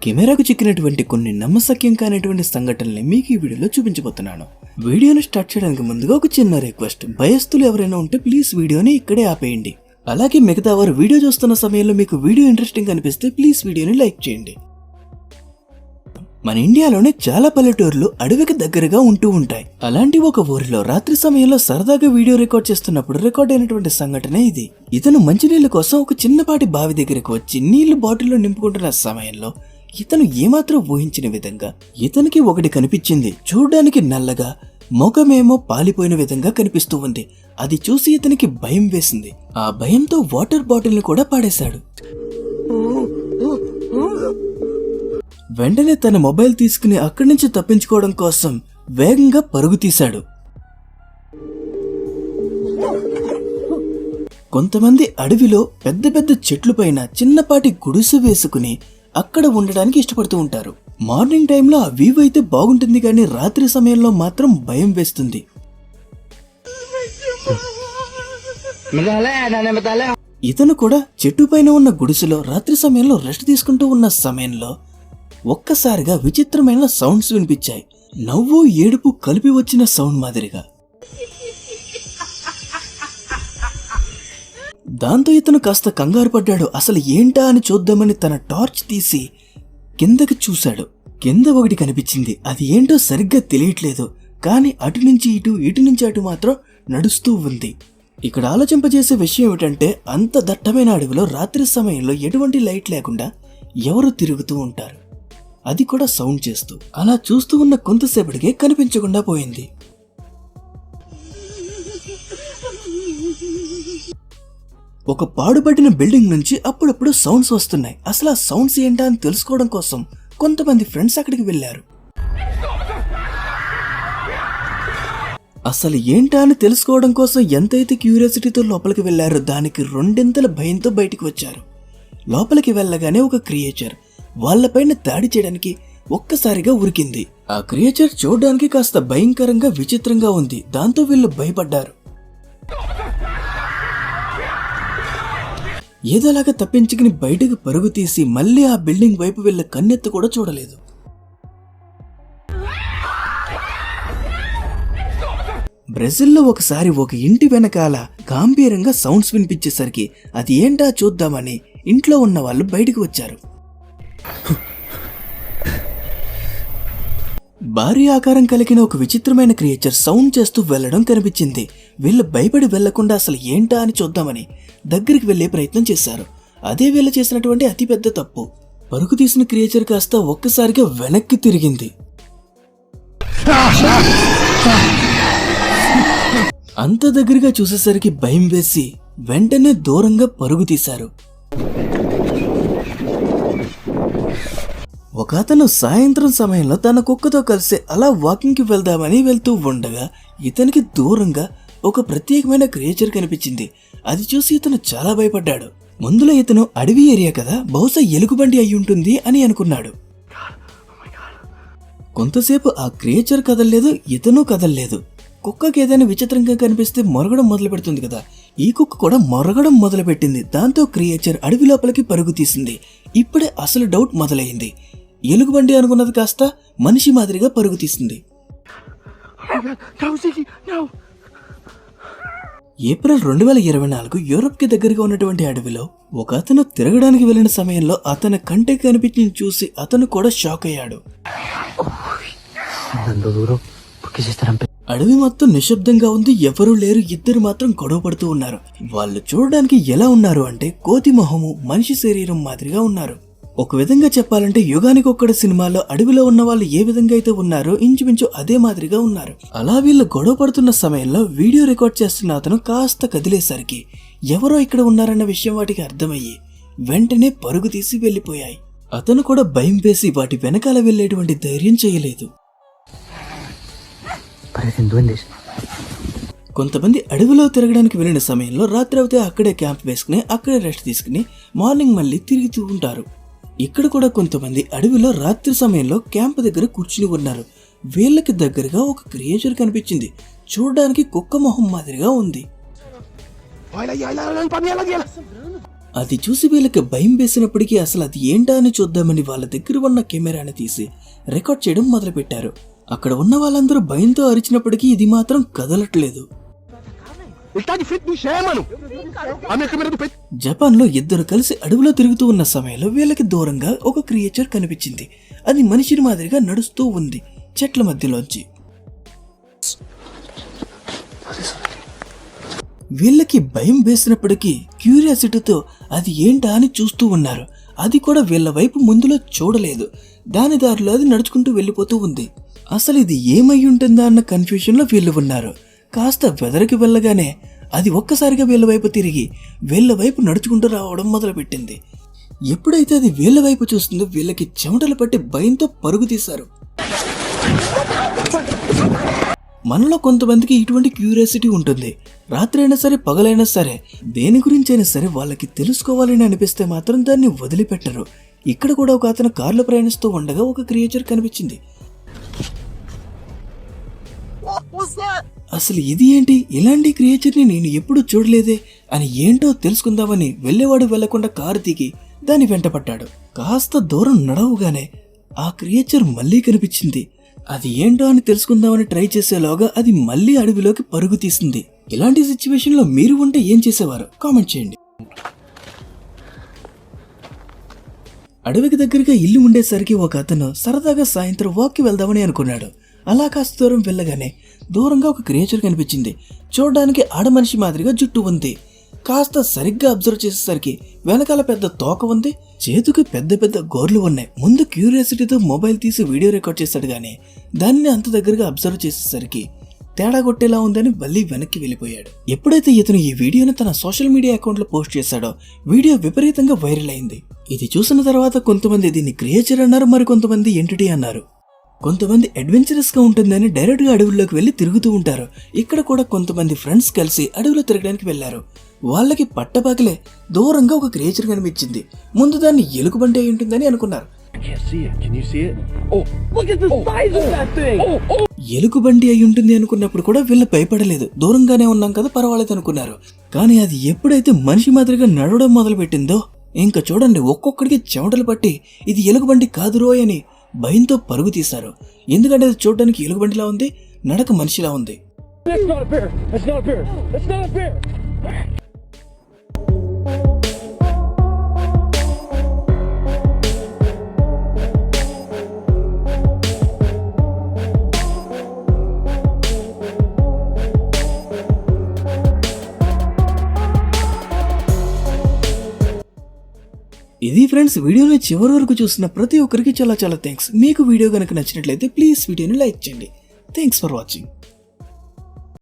కెమెరాకు చిక్కినటువంటి కొన్ని నమ్మశక్యం కానిటువంటి సంఘటనల్ని మీకు ఈ వీడియోలో చూపించబోతున్నాను. వీడియోని స్టార్ట్ చేయడానికి ముందుగా ఒక చిన్న రిక్వెస్ట్, భయస్థులు ఎవరైనా ఉంటే ప్లీజ్ వీడియోని ఇక్కడే ఆపేయండి. అలాగే మిగతా వారు వీడియో చూస్తున్న సమయంలో మీకు వీడియో ఇంట్రెస్టింగ్ అనిపిస్తే ప్లీజ్ వీడియోని లైక్ చేయండి. మన ఇండియాలోనే చాలా పల్లెటూర్లు అడవికి దగ్గరగా ఉంటూ ఉంటాయి. అలాంటి ఒక ఊరిలో రాత్రి సమయంలో సరదాగా వీడియో రికార్డ్ చేస్తున్నప్పుడు రికార్డ్ అయినటువంటి సంఘటన ఇది. ఇతను మంచినీళ్ళ కోసం ఒక చిన్నపాటి బావి దగ్గరకు వచ్చి నీళ్లు బాటిల్లో నింపుకుంటున్న సమయంలో ఇతను ఏమాత్రం ఊహించిన విధంగా ఇతనికి ఒకటి కనిపించింది. చూడడానికి నల్లగా, మొగమేమో పాలిపోయిన విధంగా కనిపిస్తూ ఉంది. అది చూసి ఇతనికి భయం వేసింది. ఆ భయంతో వాటర్ బాటిల్ ని కూడా పాడేశాడు. వెంటనే తన మొబైల్ తీసుకుని అక్కడి నుంచి తప్పించుకోవడం కోసం వేగంగా పరుగు తీశాడు. కొంతమంది అడవిలో పెద్ద పెద్ద చెట్లు పైన చిన్నపాటి గుడిసె వేసుకుని అక్కడ ఉండడానికి ఇష్టపడుతూ ఉంటారు. మార్నింగ్ టైంలో ఆ వ్యూ అయితే బాగుంటుంది, కానీ రాత్రి సమయంలో మాత్రం భయం వేస్తుంది. ఇతను కూడా చెట్టు పైన ఉన్న గుడిసెలో రాత్రి సమయంలో రెస్ట్ తీసుకుంటూ ఉన్న సమయంలో ఒక్కసారిగా విచిత్రమైన సౌండ్స్ వినిపించాయి. నవ్వు ఏడుపు కలిపి వచ్చిన సౌండ్ మాదిరిగా. దాంతో ఇతను కాస్త కంగారు పడ్డాడు. అసలు ఏంటా అని చూద్దామని తన టార్చ్ తీసి కిందకి చూశాడు. కింద ఒకటి కనిపించింది. అది ఏంటో సరిగ్గా తెలియట్లేదు, కానీ అటు నుంచి ఇటు, ఇటు నుంచి అటు మాత్రం నడుస్తూ ఉంది. ఇక్కడ ఆలోచింపజేసే విషయం ఏమిటంటే, అంత దట్టమైన అడవిలో రాత్రి సమయంలో ఎటువంటి లైట్ లేకుండా ఎవరు తిరుగుతూ ఉంటారు, అది కూడా సౌండ్ చేస్తూ. అలా చూస్తూ ఉన్న కొంతసేపటికే కనిపించకుండా పోయింది. ఒక పాడుపడిన బిల్డింగ్ నుంచి అప్పుడప్పుడు సౌండ్స్ వస్తున్నాయి. అసలు ఆ సౌండ్స్ ఏంటా అని తెలుసుకోవడం కోసం కొంతమంది ఫ్రెండ్స్ అక్కడికి వెళ్లారు. అసలు ఏంటా అని తెలుసుకోవడం కోసం ఎంతైతే క్యూరియాసిటీతో లోపలికి వెళ్లారో దానికి రెండింతల భయంతో బయటికి వచ్చారు. లోపలికి వెళ్ళగానే ఒక క్రియేచర్ వాళ్లపైన దాడి చేయడానికి ఒక్కసారిగా ఉరికింది. ఆ క్రియేచర్ చూడడానికి కాస్త భయంకరంగా విచిత్రంగా ఉంది. దాంతో వీళ్ళు భయపడ్డారు. ఏదోలాగా తప్పించుకుని బయటకు పరుగు తీసి మళ్లీ ఆ బిల్డింగ్ వైపు వీళ్ళ కన్నెత్తి కూడా చూడలేదు. బ్రెజిల్లో ఒకసారి ఒక ఇంటి వెనకాల గంభీరంగా సౌండ్స్ వినిపించేసరికి అది ఏంటా చూద్దామని ఇంట్లో ఉన్న వాళ్ళు బయటకు వచ్చారు. భారీ ఆకారం కలిగిన ఒక విచిత్రమైన క్రియేచర్ సౌండ్ చేస్తూ వెళ్లడం కనిపించింది. వీళ్ళు భయపడి వెళ్లకుండా అసలు ఏంటా అని చూద్దామని దగ్గరికి వెళ్లే ప్రయత్నం చేశారు. అదే వీళ్ళు చేసినటువంటి అతిపెద్ద తప్పు. పరుగు తీసిన క్రియేచర్ కాస్త ఒక్కసారిగా వెనక్కి తిరిగింది. అంత దగ్గరగా చూసేసరికి భయం వేసి వెంటనే దూరంగా పరుగు తీశారు. ఒక అతను సాయంత్రం సమయంలో తన కుక్కతో కలిసి అలా వాకింగ్ కి వెళ్దామని వెళ్తూ ఉండగా ఇతనికి దూరంగా ఒక ప్రత్యేకమైన క్రియేచర్ కనిపించింది. అది చూసి ఇతను చాలా భయపడ్డాడు. ముందులో ఇతను అడవి ఏరియా కదా, బహుశా ఎలుగుబంటి అయి ఉంటుంది అని అనుకున్నాడు. కొంతసేపు ఆ క్రియేచర్ కదలలేదు, ఇతను కదలలేదు. కుక్కకి ఏదైనా విచిత్రంగా కనిపిస్తే మొరగడం మొదలు పెడుతుంది కదా, ఈ కుక్క కూడా మొరగడం మొదలు పెట్టింది. దాంతో క్రియేచర్ అడవి లోపలికి పరుగు తీసింది. ఇప్పుడే అసలు డౌట్ మొదలైంది. ఎలుగుబంటి అనుకున్నది కాస్త మనిషి మాదిరిగా పరుగు తీసింది. ఏప్రిల్ 2024 యూరోప్ కి దగ్గరగా ఉన్నటువంటి అడవిలో ఒక అతను తిరగడానికి వెళ్లిన సమయంలో అతని కంటికి కనిపించింది చూసి అతను కూడా షాక్ అయ్యాడు. అడవి మొత్తం నిశ్శబ్దంగా ఉంది, ఎవరూ లేరు. ఇద్దరు మాత్రం గొడవ పడుతూ ఉన్నారు. వాళ్ళు చూడడానికి ఎలా ఉన్నారు అంటే కోతి మొహము, మనిషి శరీరం మాదిరిగా ఉన్నారు. ఒక విధంగా చెప్పాలంటే యుగానికి ఒక్కడ సినిమాలో అడవిలో ఉన్న వాళ్ళు ఏ విధంగా అయితే ఉన్నారో ఇంచుమించు అదే మాదిరిగా ఉన్నారు. అలా వీళ్ళు గొడవ పడుతున్న సమయంలో వీడియో రికార్డ్ చేస్తున్న అతను కాస్త కదిలేసరికి ఎవరో ఇక్కడ ఉన్నారన్న విషయం వాటికి అర్థమయ్యి వెంటనే పరుగు తీసి వెళ్లిపోయాయి. అతను కూడా భయం వేసి వాటి వెనకాల వెళ్లేటువంటి ధైర్యం చేయలేదు. కొంతమంది అడవిలో తిరగడానికి వెళ్లిన సమయంలో రాత్రి అయితే అక్కడే క్యాంప్ వేసుకుని అక్కడే రెస్ట్ తీసుకుని మార్నింగ్ మళ్ళీ తిరుగుతూ ఉంటారు. ఇక్కడ కూడా కొంతమంది అడవిలో రాత్రి సమయంలో క్యాంప్ దగ్గర కూర్చుని ఉన్నారు. వీళ్ళకి దగ్గరగా ఒక క్రియేచర్ కనిపించింది. చూడడానికి కుక్క మొహం మాదిరిగా ఉంది. అది చూసి వీళ్ళకి భయం వేసినప్పటికీ అసలు అది ఏంటా అని చూద్దామని వాళ్ళ దగ్గర ఉన్న కెమెరాని తీసి రికార్డ్ చేయడం మొదలుపెట్టారు. అక్కడ ఉన్న వాళ్ళందరూ భయంతో అరిచినప్పటికీ ఇది మాత్రం కదలట్లేదు. జపాన్ లో ఇద్దరు కలిసి అడవిలో తిరుగుతూ ఉన్న సమయంలో వీళ్ళకి దూరంగా ఒక క్రియేచర్ కనిపించింది. అది మనిషిని మాదిరిగా నడుస్తూ ఉంది చెట్ల మధ్యలోంచి. వీళ్ళకి భయం వేసినప్పటికీ క్యూరియాసిటీతో అది ఏంటా అని చూస్తూ ఉన్నారు. అది కూడా వీళ్ళ వైపు ముందులో చూడలేదు. దాని దారిలో అది నడుచుకుంటూ వెళ్ళిపోతూ ఉంది. అసలు ఇది ఏమై ఉంటుందా అన్న కన్ఫ్యూజన్ లో వీళ్ళు ఉన్నారు. కాస్త వెదరికి వెళ్ళగానే అది ఒక్కసారిగా వీళ్ళ వైపు తిరిగి వీళ్ళ వైపు నడుచుకుంటూ రావడం మొదలుపెట్టింది. ఎప్పుడైతే అది వీళ్ళ వైపు చూస్తుందో వీళ్ళకి చెమటలు పట్టి భయంతో పరుగు తీశారు. మనలో కొంతమందికి ఇటువంటి క్యూరియాసిటీ ఉంటుంది. రాత్రి అయినా సరే పగలైనా సరే దేని గురించి అయినా సరే వాళ్ళకి తెలుసుకోవాలని అనిపిస్తే మాత్రం దాన్ని వదిలిపెట్టరు. ఇక్కడ కూడా ఒక అతను కార్లో ప్రయాణిస్తూ ఉండగా ఒక క్రియేచర్ కనిపించింది. అసలు ఇది ఏంటి, ఇలాంటి క్రియేచర్ని నేను ఎప్పుడూ చూడలేదే అని ఏంటో తెలుసుకుందామని వెళ్ళేవాడు వెళ్లకుండా కారు దిగి దాని వెంట పట్టాడు. కాస్త దూరం నడవగానే ఆ క్రియేచర్ మళ్ళీ కనిపించింది. అది ఏంటో అని తెలుసుకుందామని ట్రై చేసేలోగా అది మళ్ళీ అడవిలోకి పరుగు తీసింది. ఇలాంటి సిచ్యువేషన్ లో మీరు ఉంటే ఏం చేసేవారు కామెంట్ చేయండి. అడవికి దగ్గరగా ఇల్లు ఉండేసరికి ఒక అతను సరదాగా సాయంత్రం వాక్కి వెళ్దామని అనుకున్నాడు. అలా కాస్త దూరం వెళ్ళగానే దూరంగా ఒక క్రియేచర్ కనిపించింది. చూడడానికి ఆడమనిషి మాదిరిగా జుట్టు ఉంది. కాస్త సరిగ్గా అబ్జర్వ్ చేసేసరికి వెనకాల పెద్ద తోక ఉంది, చేతికి పెద్ద పెద్ద గోర్లు ఉన్నాయి. ముందు క్యూరియాసిటీతో మొబైల్ తీసి వీడియో రికార్డ్ చేశాడు గానీ దాన్ని అంత దగ్గరగా అబ్జర్వ్ చేసేసరికి తేడా కొట్టేలా ఉందని మళ్ళీ వెనక్కి వెళ్ళిపోయాడు. ఎప్పుడైతే ఇతను ఈ వీడియోని తన సోషల్ మీడియా అకౌంట్ లో పోస్ట్ చేశాడో వీడియో విపరీతంగా వైరల్ అయింది. ఇది చూసిన తర్వాత కొంతమంది దీన్ని క్రియేచర్ అన్నారు, మరి కొంతమంది ఎంటిటీ అన్నారు. కొంతమంది అడ్వెంచరస్ గా ఉంటుందని డైరెక్ట్ గా అడవుల్లోకి వెళ్లి తిరుగుతూ ఉంటారు. ఇక్కడ కూడా కొంతమంది ఫ్రెండ్స్ కలిసి అడవిలో తిరగడానికి వెళ్లారు. వాళ్ళకి పట్టపగలే దూరంగా ఒక క్రియేచర్ కనిపించింది. ముందు దాన్ని ఎలుగుబంటి అయి ఉంటుందని అనుకున్నారు. ఎలుగుబంటి అయి ఉంటుంది అనుకున్నప్పుడు కూడా వీళ్ళు భయపడలేదు. దూరంగానే ఉన్నాం కదా పర్వాలేదు అనుకున్నారు. కానీ అది ఎప్పుడైతే మనిషి మాదిరిగా నడవడం మొదలు పెట్టిందో ఇంకా చూడండి ఒక్కొక్కడికి చెమటలు పట్టి ఇది ఎలుగుబంటి కాదురోయ్ అని భయంతో పరుగు తీశారు. ఎందుకంటే అది చూడడానికి ఎలుగుబంటిలా ఉంది, నడక మనిషిలా ఉంది. ఇది ఫ్రెండ్స్, వీడియోని చివరి వరకు చూసిన ప్రతి ఒక్కరికి చాలా చాలా థ్యాంక్స్. మీకు వీడియో కనుక నచ్చినట్లయితే ప్లీజ్ వీడియోని లైక్ చేయండి. Thanks for watching.